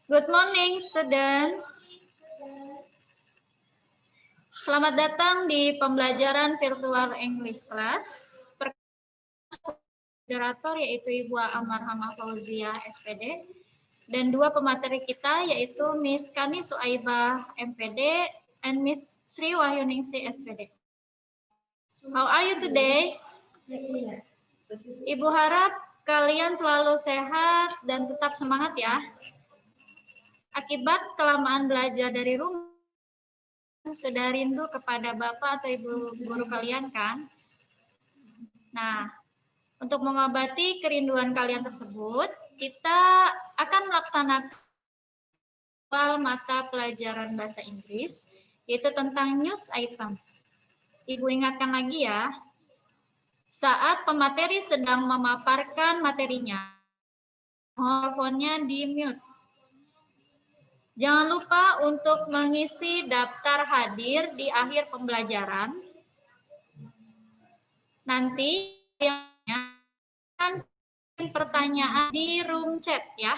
Good morning, student. Selamat datang di pembelajaran virtual English class. Moderator yaitu Ibu Amarhamah Fauzia, SPD, dan dua pemateri kita yaitu Miss Kani Suaibah, MPD, and Miss Sri Wahyuningsi, SPD. How are you today? Ibu harap kalian selalu sehat dan tetap semangat ya. Akibat kelamaan belajar dari rumah, sudah rindu kepada Bapak atau Ibu guru kalian kan? Nah, untuk mengobati kerinduan kalian tersebut, kita akan melaksanakan mata pelajaran bahasa Inggris, yaitu tentang news item. Ibu ingatkan lagi ya, saat pemateri sedang memaparkan materinya, teleponnya di mute. Jangan lupa untuk mengisi daftar hadir di akhir pembelajaran. Nanti yang akan pertanyaan di room chat ya.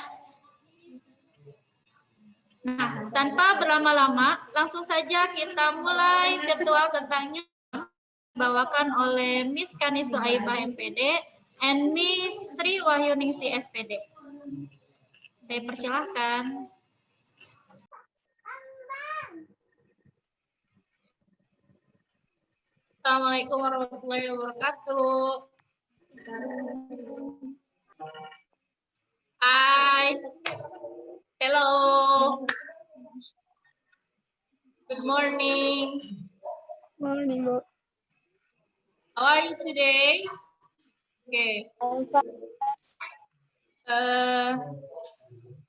Nah, tanpa berlama-lama, langsung saja kita mulai virtual tentangnya dibawakan oleh Miss Kani Suaibah MPD and Miss Sri Wahyuningsi SPD. Saya persilahkan. Assalamualaikum warahmatullahi wabarakatuh. Hi. Hello. Good morning. Morning, Bu. How are you today? Okay.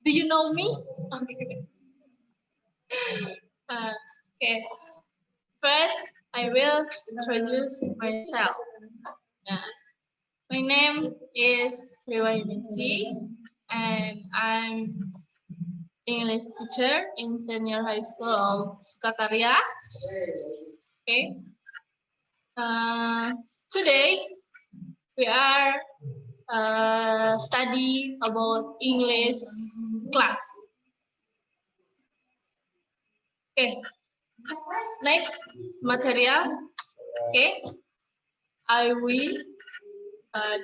Do you know me? Okay. Okay. First, I will introduce myself. My name is Sri Wahyuningsi, and I'm English teacher in Senior High School of Sukakarya. Okay. Today we are study about English class. Okay. Next material. Okay. I will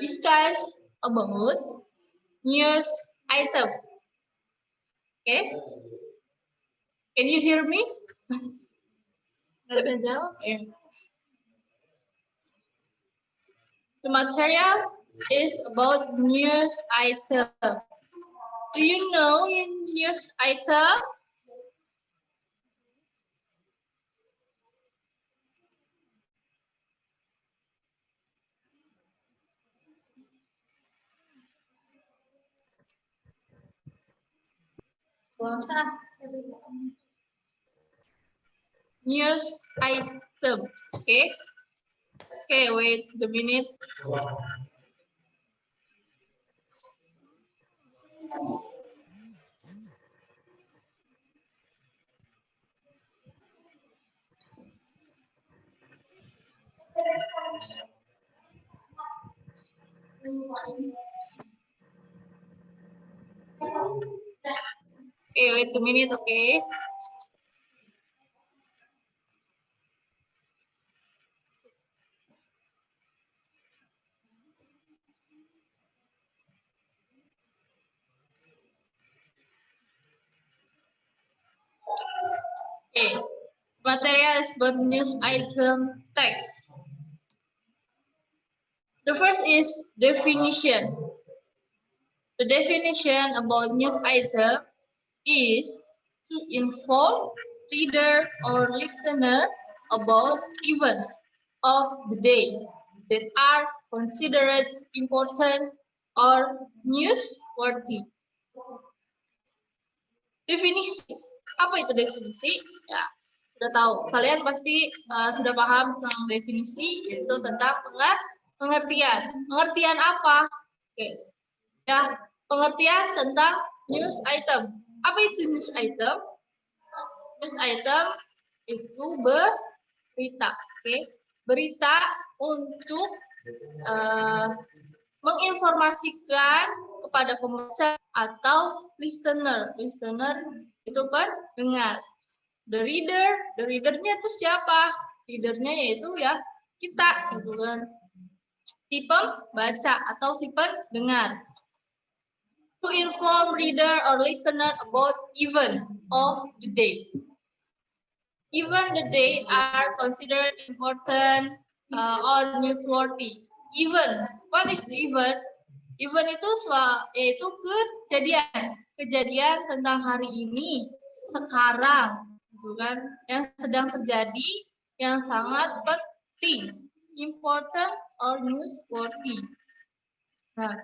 discuss about news item. Okay. Can you hear me? Nggak bisa jawab ya. The material is about news item. Do you know in news item? News item. Okay. Okay, wait a minute. Okay, wait a minute, okay. Okay, material is about news item text. The first is definition. The definition about news item is to inform reader or listener about events of the day that are considered important or newsworthy. Definisi. Apa itu definisi? Ya, sudah tahu. Kalian pasti sudah paham tentang definisi, yaitu tentang pengertian. Pengertian apa? Oke. Ya, pengertian tentang news item. Apa itu news item? News item itu berita. Oke. Berita untuk menginformasikan kepada pembaca atau listener. Listener itu pendengar. The readernya itu siapa? Readernya yaitu ya kita gitu kan. Si pembaca atau si pendengar. To inform reader or listener about event of the day. Event the day are considered important or newsworthy. Event, what is the event? Event itu yaitu kejadian tentang hari ini, sekarang, gitu kan, yang sedang terjadi, yang sangat penting, important or newsworthy. Nah,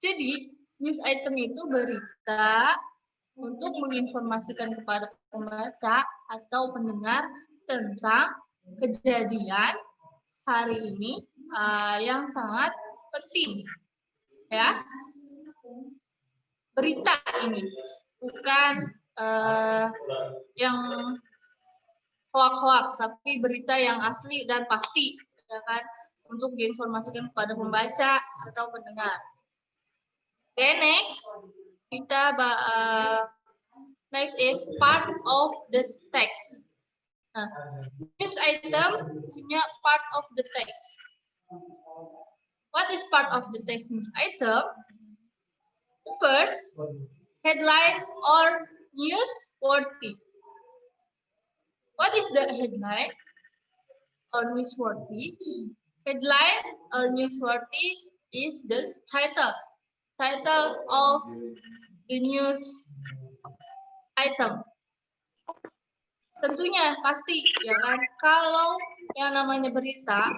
jadi news item itu berita untuk menginformasikan kepada pembaca atau pendengar tentang kejadian hari ini yang sangat penting, ya. Berita ini bukan yang hoak-hoak, tapi berita yang asli dan pasti, ya kan, untuk diinformasikan kepada pembaca atau pendengar. Okay, next kita next is part of the text. Nah, news item punya part of the text. What is part of the text news item? First, headline or newsworthy. What is the headline or newsworthy? Headline or newsworthy is the title of the news item. Tentunya pasti ya kan, kalau yang namanya berita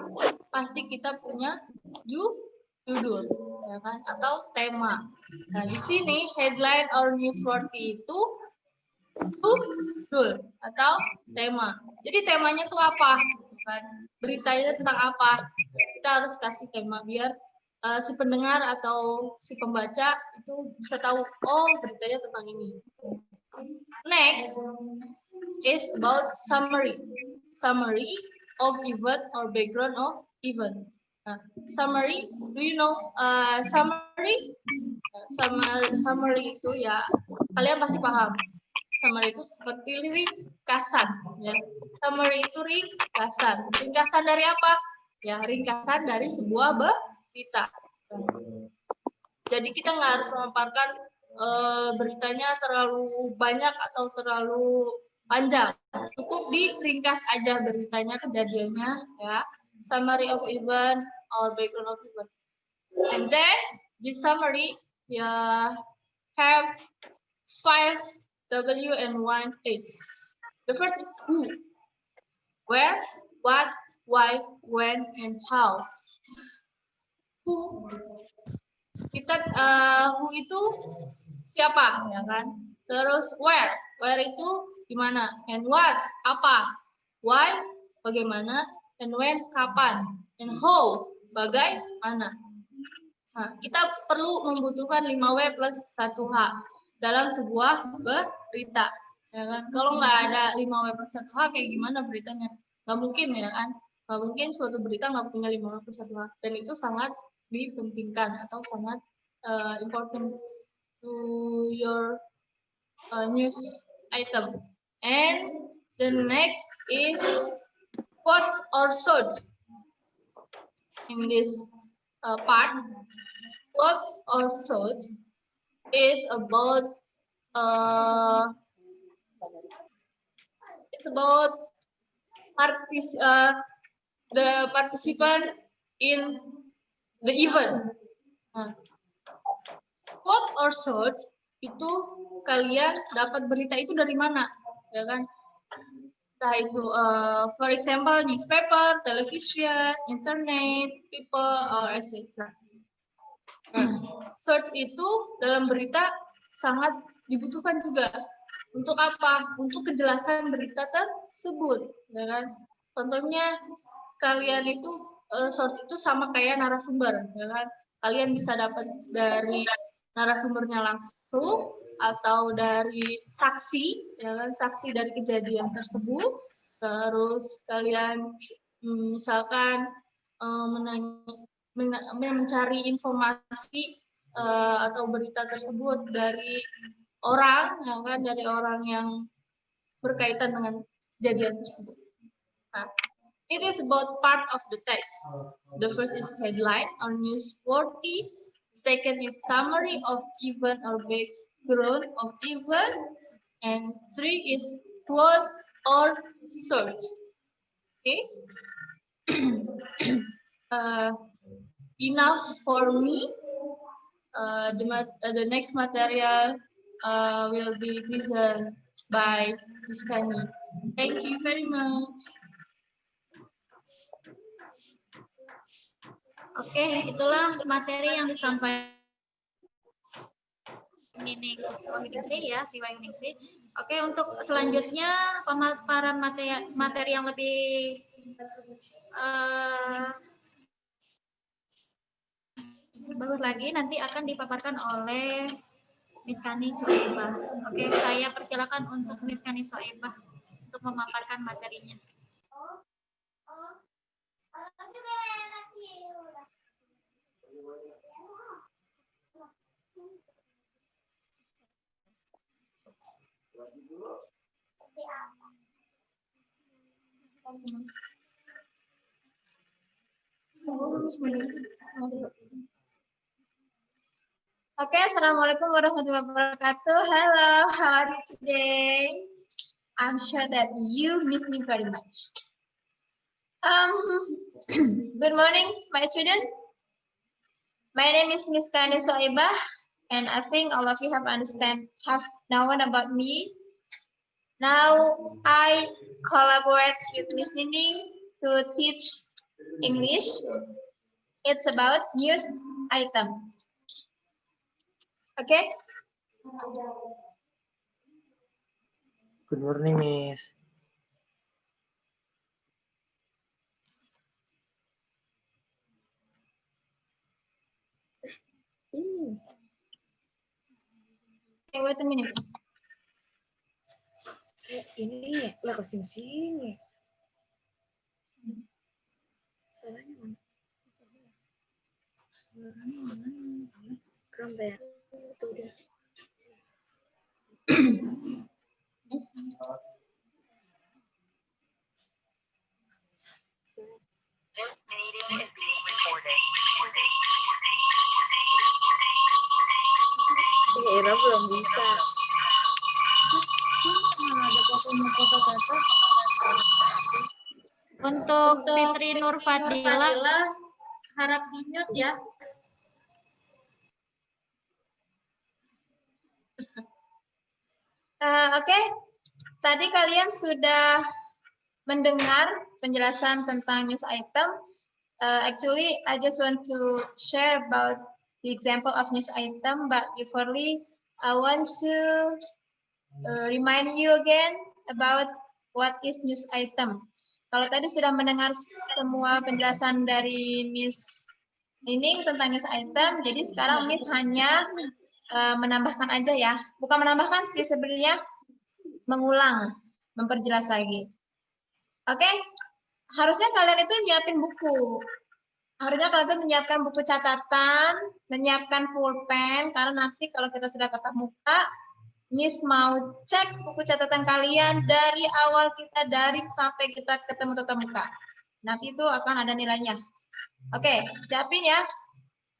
pasti kita punya judul ya kan, atau tema. Nah, di sini headline or newsworthy itu judul atau tema. Jadi temanya tuh apa kan? Beritanya tentang apa? Kita harus kasih tema biar si pendengar atau si pembaca itu bisa tahu, oh beritanya tentang ini. Next is about summary. Summary of event or background of event. Nah, summary, do you know summary? Summary itu ya kalian pasti paham. Summary itu seperti ringkasan, ya. Summary itu ringkasan. Ringkasan dari apa? Ya, ringkasan dari sebuah berita. Jadi kita nggak harus memaparkan beritanya terlalu banyak atau terlalu panjang. Cukup diringkas aja beritanya, kejadiannya, ya. Summary of event or background of event. And then the summary have 5 W and 1 H. The first is who, where, what, why, when, and how. Who, who itu siapa, ya kan? Terus where itu di mana? And what, apa? Why, bagaimana? And when, kapan? And how, bagaimana? Nah, kita perlu membutuhkan 5W plus 1H dalam sebuah berita. Ya kan? Kalau nggak ada 5W plus 1H, kayak gimana beritanya? Nggak mungkin, ya kan? Nggak mungkin suatu berita nggak punya 5W plus 1H. Dan itu sangat dipentingkan atau sangat important to your news item. And the next is quote or source. In this part, quote or source is about the participant in the event. Quote or source itu kalian dapat berita itu dari mana, ya kan? Entah itu, for example, newspaper, television, internet, people, or etc. Source itu dalam berita sangat dibutuhkan juga. Untuk apa? Untuk kejelasan berita tersebut, ya kan? Contohnya kalian itu source itu sama kayak narasumber, ya kan? Kalian bisa dapat dari narasumbernya langsung atau dari saksi, ya kan? Saksi dari kejadian tersebut. Terus kalian misalkan mencari informasi atau berita tersebut dari orang, ya kan, dari orang yang berkaitan dengan kejadian tersebut. Nah, it is about part of the text. The first is headline or newsworthy. Second is summary of event or background of event. And three is quote or source. Okay. Enough for me. The next material will be presented by Miss Kani. Thank you very much. Oke, itulah materi yang disampaikan Nining Wahyuningsih ya, Sri Wahyuningsih. Oke, untuk selanjutnya pemaparan materi yang lebih bagus lagi nanti akan dipaparkan oleh Miss Kani Soebah. Oke, saya persilakan untuk Miss Kani Soebah untuk memaparkan materinya. Oke, assalamualaikum warahmatullahi wabarakatuh. Hello, how are you today? I'm sure that you miss me very much. Good morning, my student. My name is Miss Kani Soebah, and I think all of you have known about me. Now I collaborate with Miss Nining to teach English. It's about news item. Okay. Good morning, Miss. Okay, wait a minute. Ini lah ke sini. Suaranya mana? Suaranya mana? Keren ya? Itu dia. Era belum bisa. Untuk Fitri Nur Fadila harap di-mute ya. Oke, tadi kalian sudah mendengar penjelasan tentang news item. Actually, I just want to share about the example of news item, but beforely, I want to remind you again about what is news item. Kalau tadi sudah mendengar semua penjelasan dari Miss Nining tentang news item, jadi sekarang Miss hanya menambahkan aja ya. Bukan menambahkan sih, sebenarnya mengulang, memperjelas lagi. Oke, harusnya kalian itu nyiapin buku. Harusnya kalian menyiapkan buku catatan, menyiapkan pulpen, karena nanti kalau kita sudah tatap muka, Miss mau cek buku catatan kalian dari awal kita daring sampai kita ketemu tatap muka. Nanti itu akan ada nilainya. Oke, siapin ya.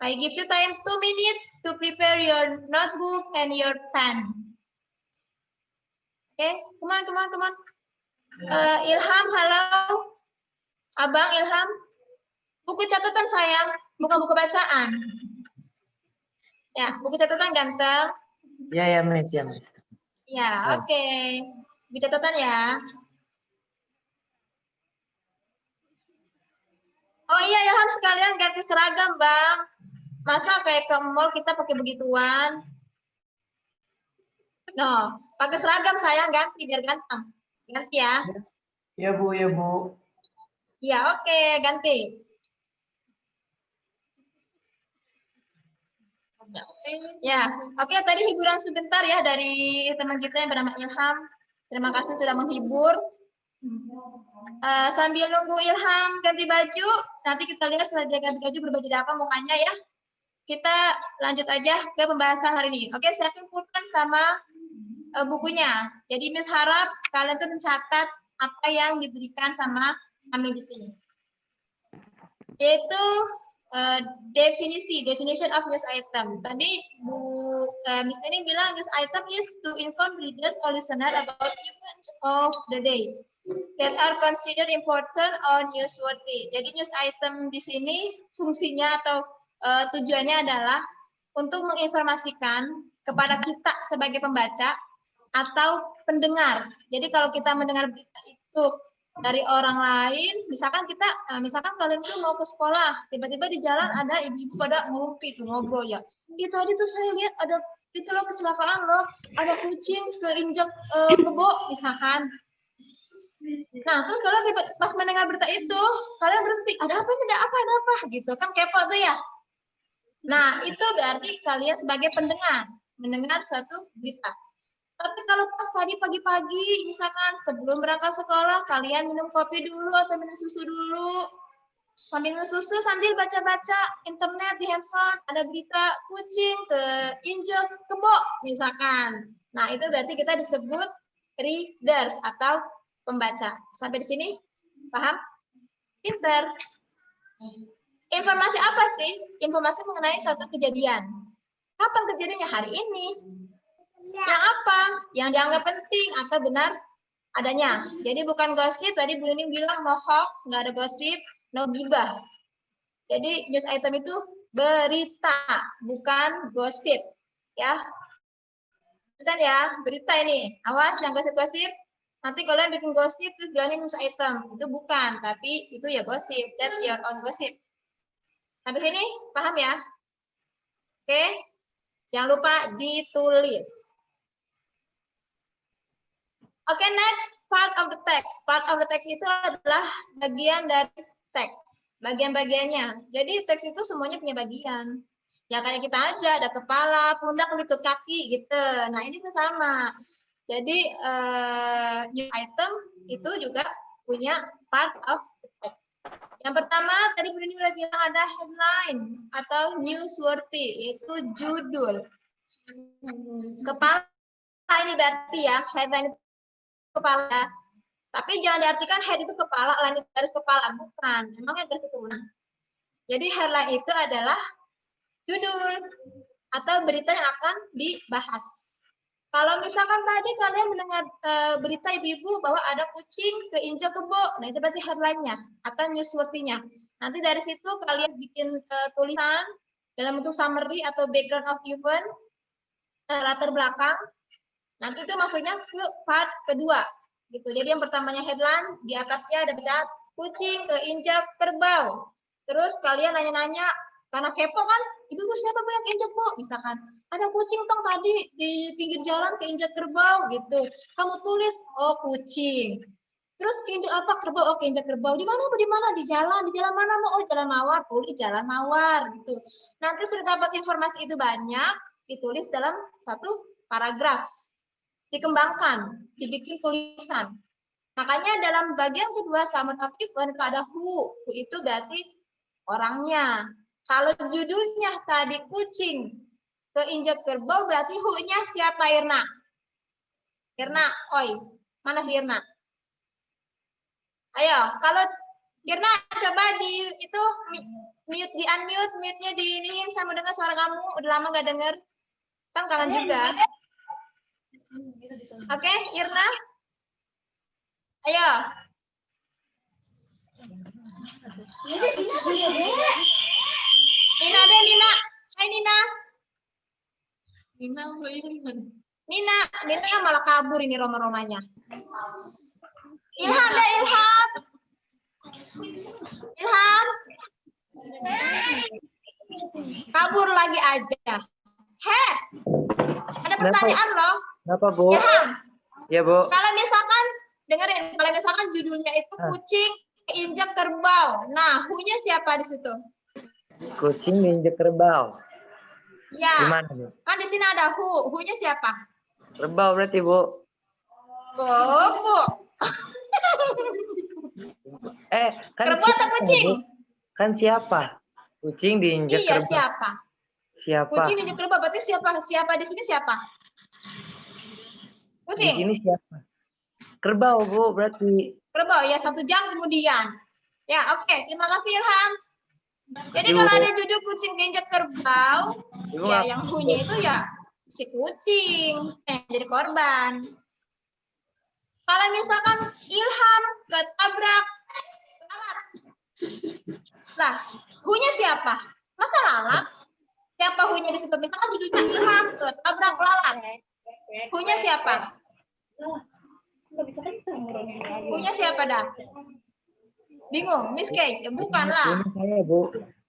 I give you time 2 minutes to prepare your notebook and your pen. Okay, come on. Ilham, halo. Abang Ilham. Buku catatan sayang, bukan buku bacaan. Ya, buku catatan ganteng. Ya, Miss. Ya, oke. Buku catatan ya. Oh iya, Ilham, sekalian ganti seragam, Bang. Masa kayak ke mall kita pakai begituan? No, pakai seragam sayang, ganti biar ganteng. Ganti ya. Ya, Bu. Ya, oke, ganti. Ya, oke, tadi hiburan sebentar ya dari teman kita yang bernama Ilham. Terima kasih sudah menghibur. Sambil nunggu Ilham ganti baju, nanti kita lihat setelah dia ganti baju berbaju apa mukanya ya. kita lanjut aja ke pembahasan hari ini. Oke, saya kumpulkan sama bukunya. Jadi Miss harap kalian tuh mencatat apa yang diberikan sama kami di sini. Yaitu definition of news item. Tadi Miss Nining bilang news item is to inform readers or listener about events of the day that are considered important or newsworthy. Jadi news item di sini fungsinya atau tujuannya adalah untuk menginformasikan kepada kita sebagai pembaca atau pendengar. Jadi kalau kita mendengar berita itu dari orang lain, misalkan kalian tuh mau ke sekolah, tiba-tiba di jalan ada ibu-ibu pada ngerumpi tuh ngobrol ya. Tadi tuh saya lihat ada itu loh kecelakaan loh, ada kucing keinjak kebo misalkan. Nah, terus kalau pas mendengar berita itu, kalian berhenti, ada apa gitu kan, kepo tuh ya. Nah, itu berarti kalian sebagai pendengar, mendengar suatu berita. Tapi kalau pas tadi pagi-pagi, misalkan sebelum berangkat sekolah, kalian minum kopi dulu atau minum susu dulu. Sambil minum susu, sambil baca-baca internet di handphone, ada berita kucing keinjek kebo misalkan. Nah, itu berarti kita disebut readers atau pembaca. Sampai di sini paham? Pinter. Informasi apa sih? Informasi mengenai suatu kejadian. Kapan kejadiannya? Hari ini. Yang apa? Yang dianggap penting atau benar adanya. Jadi bukan gosip, tadi Bu Nining bilang no hoax, nggak ada gosip, no gibah. Jadi news item itu berita, bukan gosip. Ya. Understand ya? Berita ini. Awas yang gosip-gosip. Nanti kalian bikin gosip terus bilangnya news item. Itu bukan, tapi itu ya gosip. That's your own gossip. Sampai sini paham ya? Oke. Jangan lupa ditulis. Oke, next part of the text. Part of the text itu adalah bagian dari teks. Bagian-bagiannya. Jadi teks itu semuanya punya bagian. Ya kayak kita aja, ada kepala, pundak, lutut, kaki gitu. Nah, ini pun sama. Jadi news item itu juga punya part of the text. Yang pertama, tadi Bu Nining udah bilang ada headline atau newsworthy, yaitu judul. Kepala ini berarti ya, headline itu kepala. Tapi jangan diartikan head itu kepala, line itu garis kepala. Bukan, memangnya garis keturunan. Jadi headline itu adalah judul atau berita yang akan dibahas. Kalau misalkan tadi kalian mendengar berita ibu-ibu bahwa ada kucing keinjak kebo, nah itu berarti headline-nya atau newsworthy-nya. Nanti dari situ kalian bikin tulisan dalam bentuk summary atau background of event, latar belakang. Nanti itu masuknya ke part kedua. Gitu. Jadi yang pertamanya headline, di atasnya ada baca kucing keinjak kerbau. Terus kalian nanya-nanya, karena kepo kan, ibu siapa yang keinjak bu? Misalkan, ada kucing tong tadi di pinggir jalan keinjak kerbau gitu. Kamu tulis, oh kucing. Terus keinjak apa? Kerbau, oh keinjak kerbau. Di mana bu? Di mana? Di jalan mana bu? Oh jalan mawar, tulis jalan mawar gitu. Nanti sudah dapat informasi itu banyak, ditulis dalam satu paragraf. Dikembangkan, dibikin tulisan. Makanya dalam bagian kedua summary of event itu ada who itu berarti orangnya. Kalau judulnya tadi kucing keinjak kerbau berarti who-nya siapa Irna? Irna, oi, mana si Irna? Ayo, kalau Irna coba di itu mute di unmute, mute-nya diiniin sama dengar suara kamu. Udah lama gak denger. Kan kangen juga. Oke, Irna. Ayo. Nina deh, Nina. Hai Nina. Nina malah kabur ini Roma-Romanya. Ilham deh, Ilham. Ilham. Kabur lagi aja. Heh. Ada pertanyaan loh. Kenapa, Bu? Ilham. Ya, Bu. Kalau misalkan dengerin, kalau misalkan judulnya itu kucing keinjak kerbau. Nah, who-nya siapa di situ? Kucing diinjek kerbau. Ya. Gimana, Bu? Kan di sini ada who. Who-nya siapa? Kerbau berarti, Bu. Bu. Kan Kerbau atau siapa, kucing? Bu? Kan siapa? Kucing diinjek Iya, kerbau. siapa? Siapa? Kucing diinjak kerbau, berarti siapa? Siapa di sini siapa? Di Kucing. sini siapa? Kerbau, Bu, berarti. Kerbau ya 1 jam kemudian. Ya, oke. Terima kasih Ilham. Jadi Ibu. kalau ada judul kucing keinjak kerbau, Ibu ya ngapa? yang who-nya itu ya si kucing yang jadi korban. Kalau misalkan Ilham ketabrak lalat, lah who-nya siapa? Masa lalat? Siapa who-nya di situ? Misalkan judulnya Ilham ketabrak lalat, who-nya siapa? Who-nya siapa dah? Bingung, Miss Kay? Ya, bukan lah. Punya saya, Bu.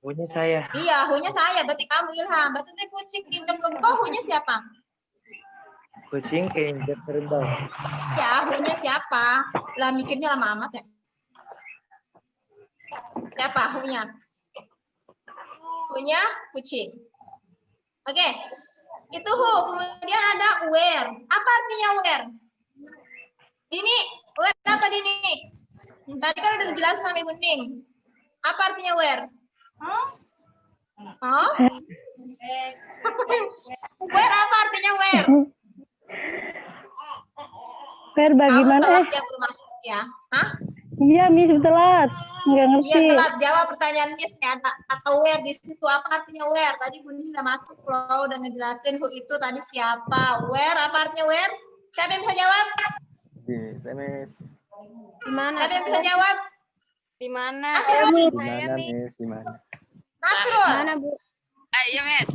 Punya saya. Iya, who-nya saya, berarti kamu Ilham. Berarti ini kucing injak kerbau, who-nya siapa? Kucing keinjak kerbau. Ya, who-nya siapa? Lah mikirnya lama amat ya. Siapa who-nya? Who-nya kucing. Oke. Itu who. Kemudian ada where. Apa artinya where? Dini, where apa Dini? Tadi kan udah dijelasin sama Ibu Ning. Apa artinya where? Hah? Where apa artinya where? Where Kamu bagaimana? telat ya belum masuk ya? Hah? Iya, Miss telat. Nggak ngerti. Iya telat jawab pertanyaan Miss nih, ada atau where di situ, apa artinya where? Tadi Bu Ning udah masuk loh, udah ngejelasin who itu tadi siapa. Where apa artinya where? Siapa yang bisa jawab? Di SMS. Di mana? Siapa yang bisa jawab? Di mana? Nasrul. Di mana, Miss? Di mana? Nasrul. Mana, Bu? Iya, Mes.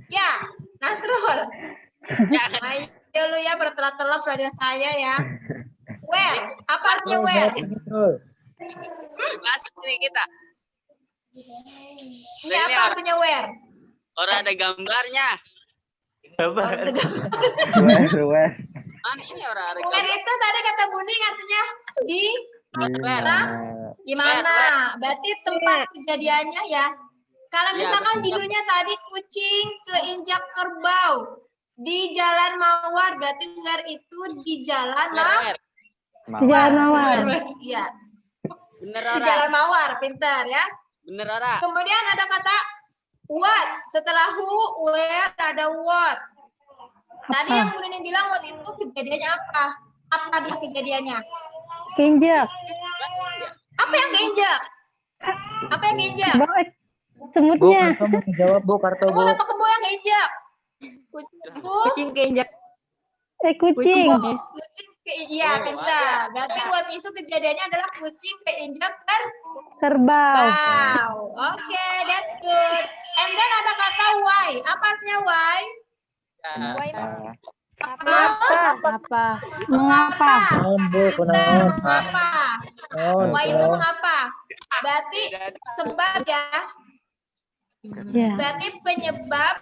Ya, Nasrul. Ya, Ayo lu ya bertelat-telat pelajaran saya ya. Where? Apa artinya where? Betul. masuk nih kita. Iya, apa artinya where? Orang ada gambarnya. Apa? Where? Mana ini orang ada Where gambar? itu tadi kata Buning artinya di Di mana? mana? Berarti tempat kejadiannya ya. Kalau Iya, misalkan betul. judulnya tadi kucing keinjak kerbau di Jalan Mawar, berarti where itu di Jalan Bener, Di Jalan Mawar. Iya, bener di orang. Jalan Mawar, pintar ya. Bener orang. Kemudian ada kata what, setelah who, where ada what. Tadi yang Bu Nini bilang what itu kejadiannya apa? Apa adalah kejadiannya? Keinjak. Apa yang keinjak? Apa yang keinjak? Bawa Bu, semutnya. Karto mau dijawab, Bu. Karto, Bu. Kebun apa kebo yang keinjak? Kucing keinjak. Kucing. Kucing iya, Oh, pintar. Berarti what itu kejadiannya adalah kucing keinjak Kerbau. kerbau. Oke, that's good. And then ada kata why. Apa artinya why? Apa? Mengapa? Naon, Bu? Pintar, Kunaon? mengapa? Naon, Why itu kunaon? mengapa? Berarti sebab ya. Ya. Berarti penyebab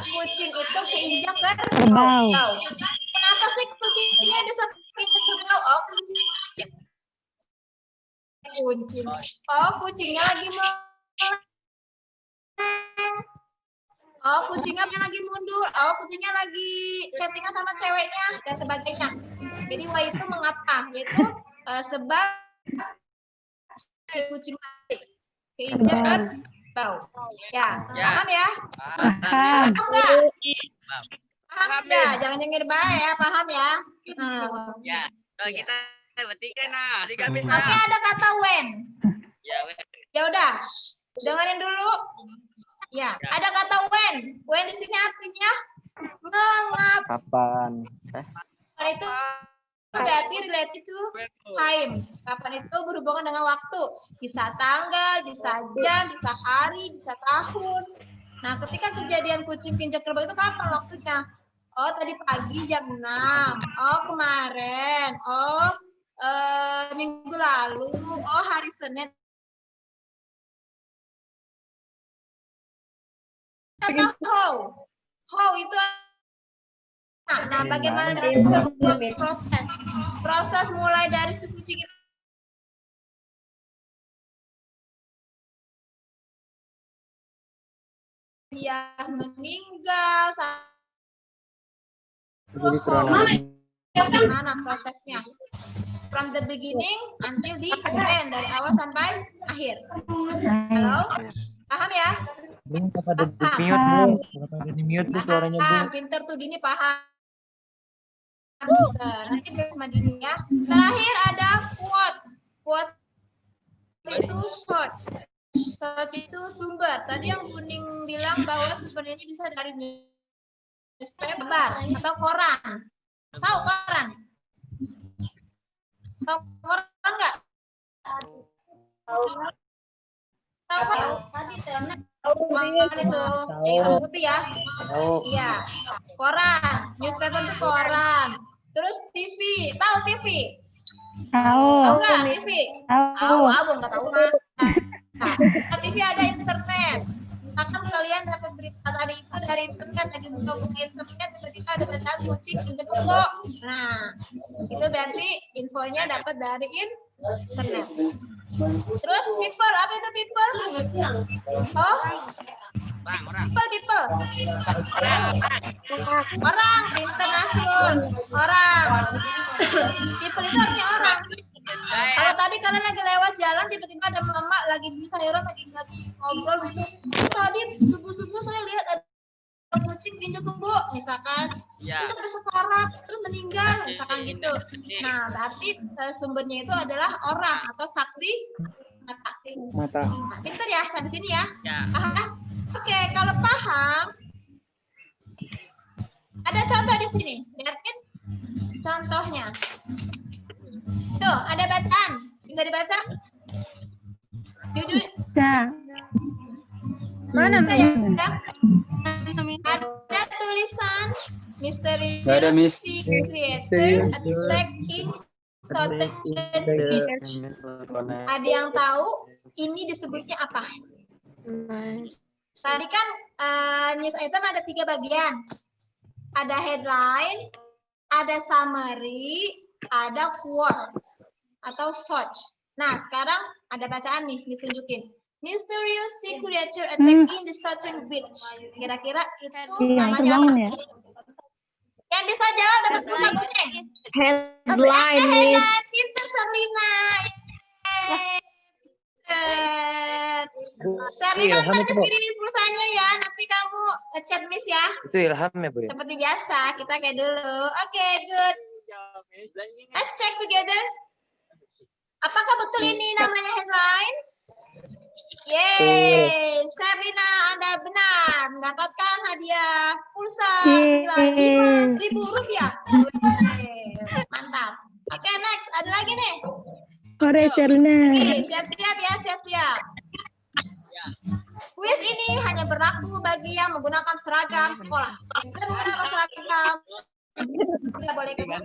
kucing itu keinjak Kerbau. kerbau. Kenapa sih kucingnya bisa keinjak kerbau? Oh, kucing. Oh, kucingnya lagi mau. Oh, kucingnya lagi mundur. Oh, kucingnya lagi chattingan sama ceweknya dan sebagainya. Jadi why itu mengapa? Yaitu sebab si kucing keinjak kerbau. Ya, Ya. paham ya? Paham. Paham nggak? Paham nggak? Jangan nyengir baik ya, paham ya? Ya, kalau kita bertiga nah, tiga bisa. Oke, ada kata when. Ya, weh. Ya udah, dengerin dulu. Ya, ada kata when. When di sini artinya mengapa. Kapan? Itu berarti related to time. Kapan itu berhubungan dengan waktu. Bisa tanggal, bisa jam, bisa hari, bisa tahun. Nah, ketika kejadian kucing keinjak kerbau itu kapan waktunya? Oh, tadi pagi jam 6. Oh, kemarin. Oh, minggu lalu. Oh, hari Senin. Kata how itu nah bagaimana dengan proses mulai dari si kucing itu dia meninggal Jadi kronologi. Gimana prosesnya? From the beginning until the end, dari awal sampai akhir. Halo? Paham ya? Bung, apa ada di mute, Paham. Bung? Kenapa ada di mute tuh suaranya, Bung? Pinter tuh Dini paham. Pinter. Nanti sama Dini ya. Terakhir ada quotes. Quotes itu short. Short itu sumber. Tadi yang kuning bilang bahwa sumbernya ini bisa dari newspaper atau koran. Tahu koran? Tahu koran nggak? Tahu kan? Koran itu yang hitam putih ya. Tahu. Iya, koran. Newspaper itu koran. Terus TV, tahu TV? Tahu. Tahu nggak TV? Tahu, Tahu. abang nggak tahu mah. Nah, TV ada internet. Misalkan kalian dapat berita tadi itu dari internet, lagi buka internet, tiba-tiba ada bacaan kucing injek kebo. Nah, itu berarti infonya dapat dari internet. Terus people, apa itu people? Oh, people. Orang, internasional. Orang. People itu artinya orang. Kalau tadi kalian lagi lewat jalan, tiba-tiba ada mama lagi di sayuran, lagi ngobrol gitu. Tadi subuh-subuh saya lihat ada kucing injek kebo, misalkan. Terus sampai sekarang, terus meninggal, misalkan gitu. Nah, berarti sumbernya itu adalah orang atau saksi mata. Nah, pintar ya, sampai sini ya. Oke, kalau paham, ada contoh di sini. Lihatin contohnya. Tuh, ada bacaan. Bisa dibaca? Judul. Bisa. Mana ya? Ada tulisan Mysterious Nggak ada, Miss. Sea Creatures Attacking Southern Beach. Ada yang tahu ini disebutnya apa? Tadi kan news item ada 3 bagian. Ada headline, ada summary, ada quotes atau search. Nah, sekarang ada bacaan nih, Miss tunjukin. Mysterious sea creature attacking the southern beach. Kira-kira itu Iya, namanya terbangun apa? ya. Yang bisa jawab dapat pulsa kucing. Headline, Miss. Pinter Serlina. Serlina Ilham itu, nanti Bu. kirimin pulsanya ya. Nanti kamu chat Miss ya. Itu Ilham ya, Bu? Seperti biasa, kita kayak dulu. Oke, good. Let's check together. Apakah betul ini namanya headline? Yeay, Serlina, Anda benar. Mendapatkan hadiah pulsa senilai Rp5.000. Mantap. Oke, next. Ada lagi nih. Kore Serlina. Oke, siap-siap ya, siap-siap. Kuis ini hanya berlaku bagi yang menggunakan seragam sekolah. Kita menggunakan seragam. Tidak boleh ikut.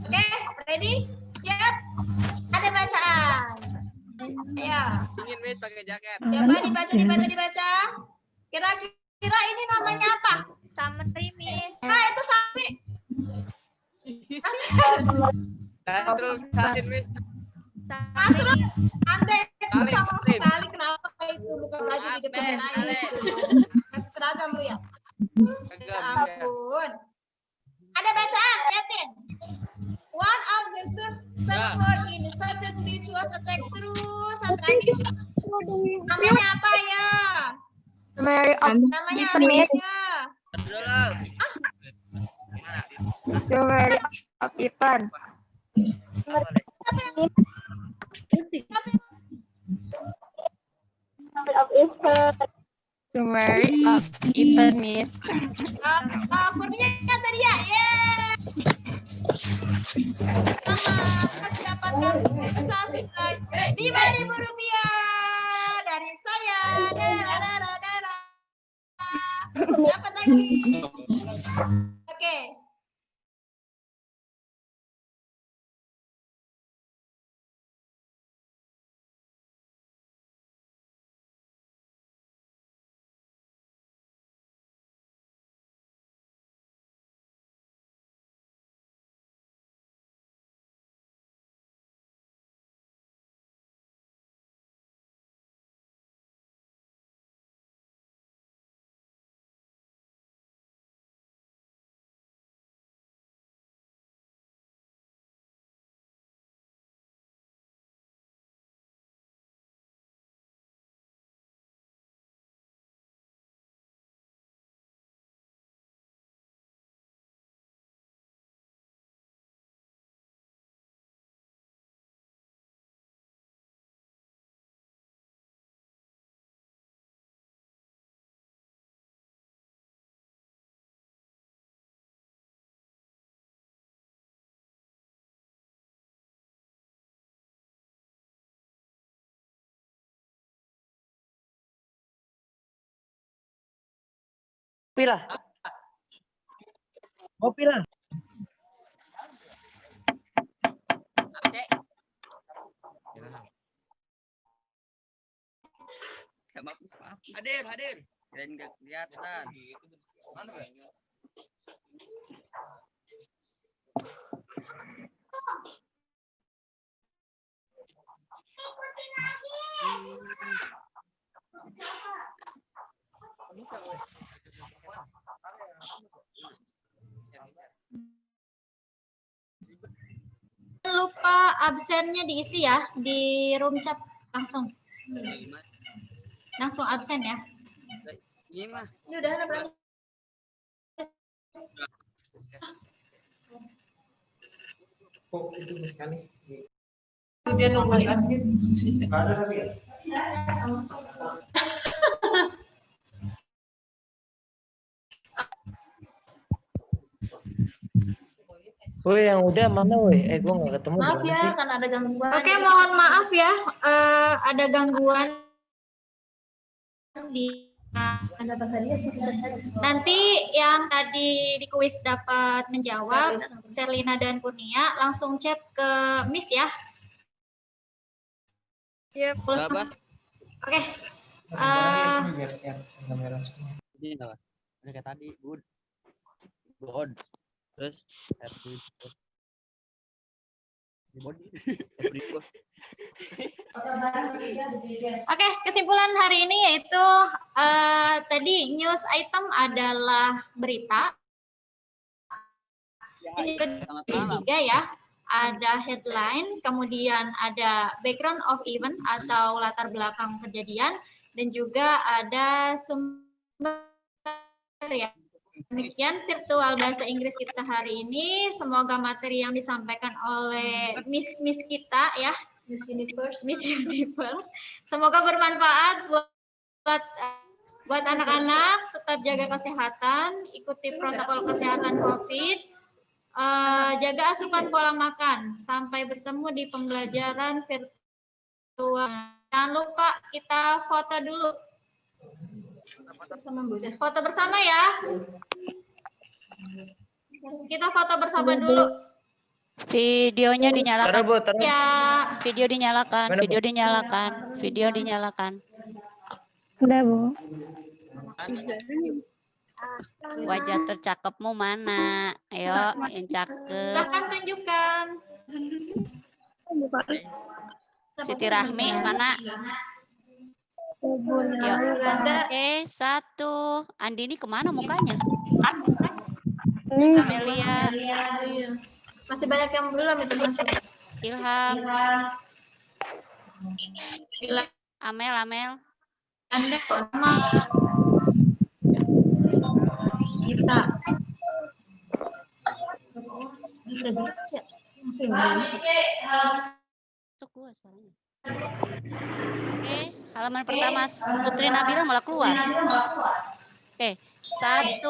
Oke, ready? Siap? Ada bacaan. Ayo. Ingin Miss pakai jaket. Coba dibaca. Kira-kira ini namanya apa? Summary, Miss. Nah, itu sapi. Nasrul salin Miss. Nasrul, Anda itu Salin, sama salin. sekali. Kenapa itu bukan baju di depan Salin, lain? Seragam lu ya? Ya ampun. Ada bacaan, liatin. One of the surfers in the southern beach was attacked terus sampai habis. Namanya apa ya? Namanya apa ya? Summary of event, Miss. Kurnia tadi ya, yeay. Selamat mendapatkan pulsa senilai Rp5.000 dari saya. Dapat lagi. Oke. Ngopi lah. Ngopi lah. Absen. Ya, maaf. Hadir. Dan nggak kelihatan. Lupa absennya diisi ya di room chat langsung absen ya. Ini mah. Ini udah ada berapa? Kok itu sekali? Dia normally admin. Ada tapi ya? Woi, yang udah mana woi? Gue nggak ketemu. Maaf di mana ya, sih? karena ada gangguan. Oke, mohon maaf ya, ada gangguan di nanti yang tadi di kuis dapat menjawab Serlina dan Kurnia langsung chat ke Miss ya. Yep. Berapa? Oke. Ini apa? Kayak tadi, good. Terus happy. Oke, kesimpulan hari ini yaitu tadi news item adalah berita. Ini ketiga ya, ada headline, kemudian ada background of event atau latar belakang kejadian, dan juga ada sumber ya. Demikian virtual bahasa Inggris kita hari ini. Semoga materi yang disampaikan oleh Miss kita ya, Miss Universe, semoga bermanfaat buat anak-anak. Tetap jaga kesehatan, ikuti protokol kesehatan COVID, jaga asupan pola makan. Sampai bertemu di pembelajaran virtual. Jangan lupa kita foto dulu. Foto bersama ya. Kita foto bersama dulu. Videonya dinyalakan. Ya. Video dinyalakan. Mana, Bu? Video dinyalakan. Video dinyalakan. Udah, Bu. Wajah tercakepmu mana? Ayo, yang cakep. Silakan tunjukkan. Siti Rahmi mana? Yuk. Oke, 1. Andini kemana mukanya? Amelia, Masih banyak yang belum itu masuk. Ilham, Amel. Anda sama kita. Masuk gua suaranya. Oke, halaman pertama Putri Nabila malah keluar. Oke, 1,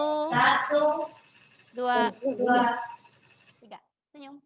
2, 3. Senyum.